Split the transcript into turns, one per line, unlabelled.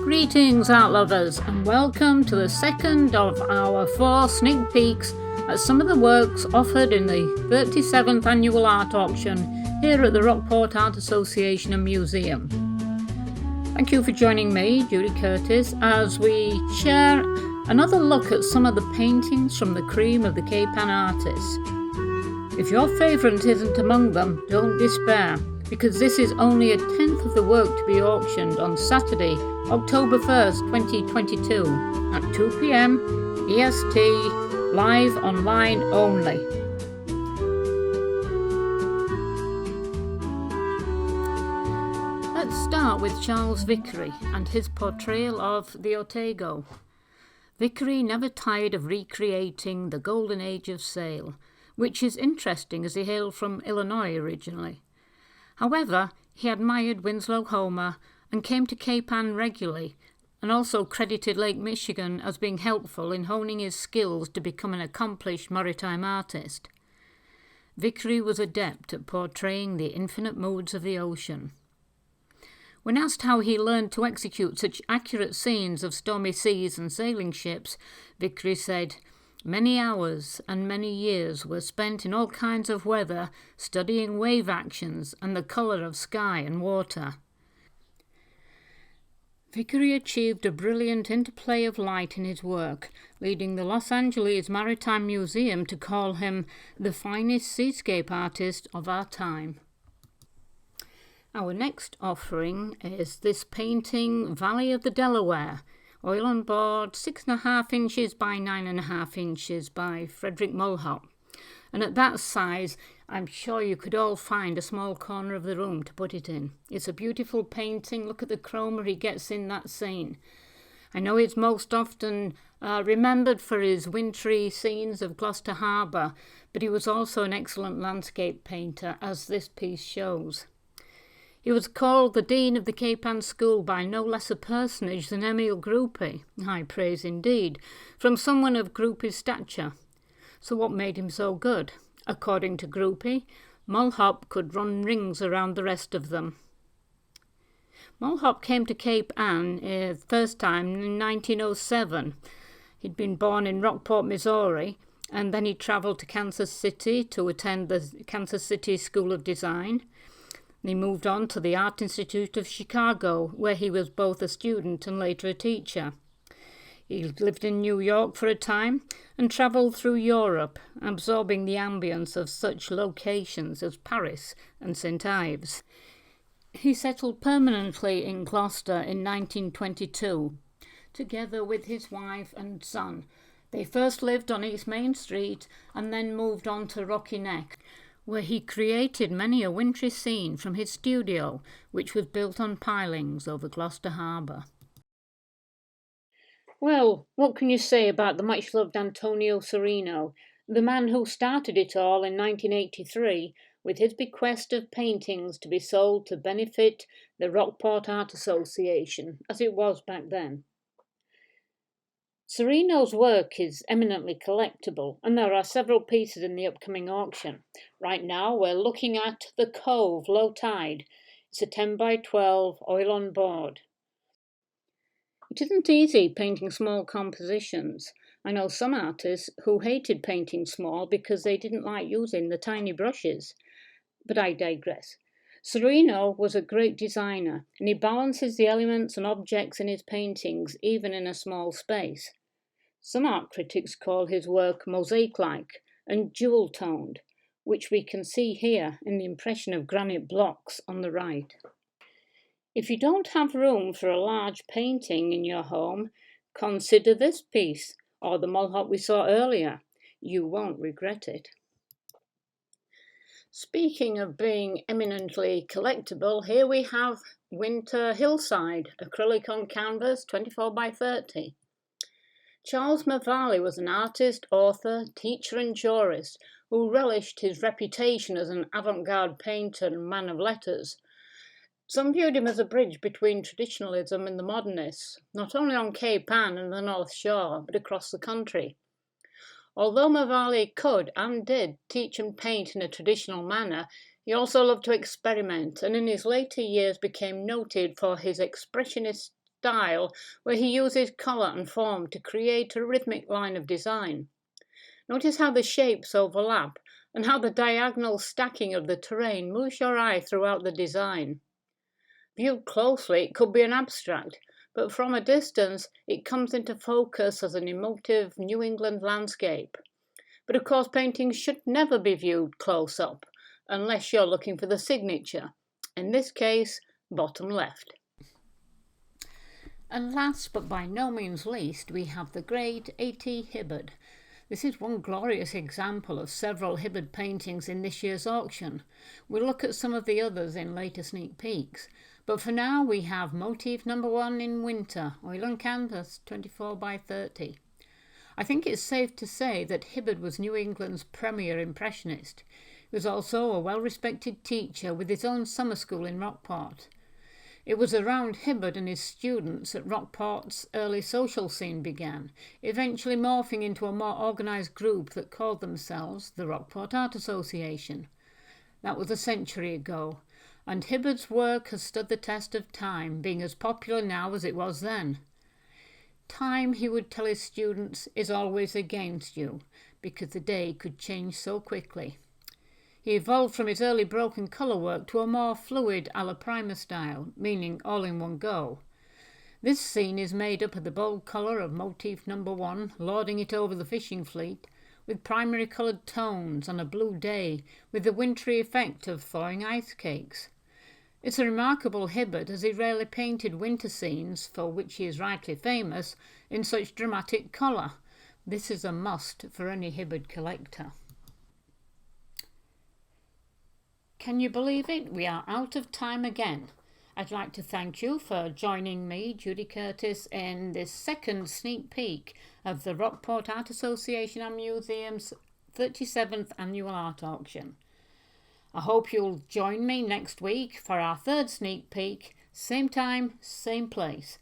Greetings, art lovers, and welcome to the second of our 4 sneak peeks at some of the works offered in the 37th annual art auction here at the Rockport Art Association and Museum. Thank you for joining me, Judy Curtis, as we share another look at some of the paintings from the cream of the Cape Ann artists. If your favourite isn't among them, don't despair, because this is only a tenth of the work to be auctioned on Saturday, October 1st, 2022 at 2 p.m. EST, live online only. Let's start with Charles Vickery and his portrayal of the Otago. Vickery never tired of recreating the golden age of sail, which is interesting as he hailed from Illinois originally. However, he admired Winslow Homer and came to Cape Ann regularly, and also credited Lake Michigan as being helpful in honing his skills to become an accomplished maritime artist. Vickery was adept at portraying the infinite moods of the ocean. When asked how he learned to execute such accurate scenes of stormy seas and sailing ships, Vickery said, "Many hours and many years were spent in all kinds of weather, studying wave actions and the colour of sky and water." Vickery achieved a brilliant interplay of light in his work, leading the Los Angeles Maritime Museum to call him the finest seascape artist of our time. Our next offering is this painting, Valley of the Delaware, oil on board, 6.5 inches by 9.5 inches by Frederick Mulhop. And at that size, I'm sure you could all find a small corner of the room to put it in. It's a beautiful painting. Look at the chroma he gets in that scene. I know he's most often remembered for his wintry scenes of Gloucester Harbour, but he was also an excellent landscape painter, as this piece shows. He was called the Dean of the Cape Ann School by no less a personage than Emile Groupie, high praise indeed, from someone of Groupie's stature. So what made him so good? According to Groupie, Mulhop could run rings around the rest of them. Mulhop came to Cape Ann first time in 1907. He'd been born in Rockport, Missouri, and then he travelled to Kansas City to attend the Kansas City School of Design. He moved on to the Art Institute of Chicago, where he was both a student and later a teacher. He lived in New York for a time and travelled through Europe, absorbing the ambience of such locations as Paris and St. Ives. He settled permanently in Gloucester in 1922, together with his wife and son. They first lived on East Main Street and then moved on to Rocky Neck, where he created many a wintry scene from his studio, which was built on pilings over Gloucester Harbour. Well, what can you say about the much-loved Antonio Serino, the man who started it all in 1983 with his bequest of paintings to be sold to benefit the Rockport Art Association, as it was back then? Serino's work is eminently collectible, and there are several pieces in the upcoming auction. Right now we're looking at The Cove, Low Tide. It's a 10 by 12 oil on board. It isn't easy painting small compositions. I know some artists who hated painting small because they didn't like using the tiny brushes. But I digress. Serino was a great designer, and he balances the elements and objects in his paintings even in a small space. Some art critics call his work mosaic-like and jewel-toned, which we can see here in the impression of granite blocks on the right. If you don't have room for a large painting in your home, consider this piece, or the Mulhop we saw earlier. You won't regret it. Speaking of being eminently collectible, here we have Winter Hillside, acrylic on canvas, 24 by 30. Charles Mervale was an artist, author, teacher and jurist who relished his reputation as an avant-garde painter and man of letters. Some viewed him as a bridge between traditionalism and the modernists, not only on Cape Ann and the North Shore, but across the country. Although Mervale could and did teach and paint in a traditional manner, he also loved to experiment, and in his later years became noted for his expressionist style where he uses colour and form to create a rhythmic line of design. Notice how the shapes overlap and how the diagonal stacking of the terrain moves your eye throughout the design. Viewed closely, it could be an abstract, but from a distance, it comes into focus as an emotive New England landscape. But of course, paintings should never be viewed close up, unless you're looking for the signature. In this case, bottom left. And last but by no means least, we have the great A.T. Hibberd. This is one glorious example of several Hibberd paintings in this year's auction. We'll look at some of the others in later sneak peeks. But for now, we have motif number 1 in winter, oil and canvas, 24 by 30. I think it's safe to say that Hibberd was New England's premier impressionist. He was also a well-respected teacher with his own summer school in Rockport. It was around Hibberd and his students that Rockport's early social scene began, eventually morphing into a more organised group that called themselves the Rockport Art Association. That was a century ago, and Hibberd's work has stood the test of time, being as popular now as it was then. Time, he would tell his students, is always against you, because the day could change so quickly. He evolved from his early broken colour work to a more fluid alla prima style, meaning all in one go. This scene is made up of the bold colour of motif number 1, lording it over the fishing fleet, with primary coloured tones on a blue day, with the wintry effect of thawing ice cakes. It's a remarkable Hibberd, as he rarely painted winter scenes, for which he is rightly famous, in such dramatic colour. This is a must for any Hibberd collector. Can you believe it? We are out of time again. I'd like to thank you for joining me, Judy Curtis, in this second sneak peek of the Rockport Art Association and Museum's 37th Annual Art Auction. I hope you'll join me next week for our third sneak peek, same time, same place.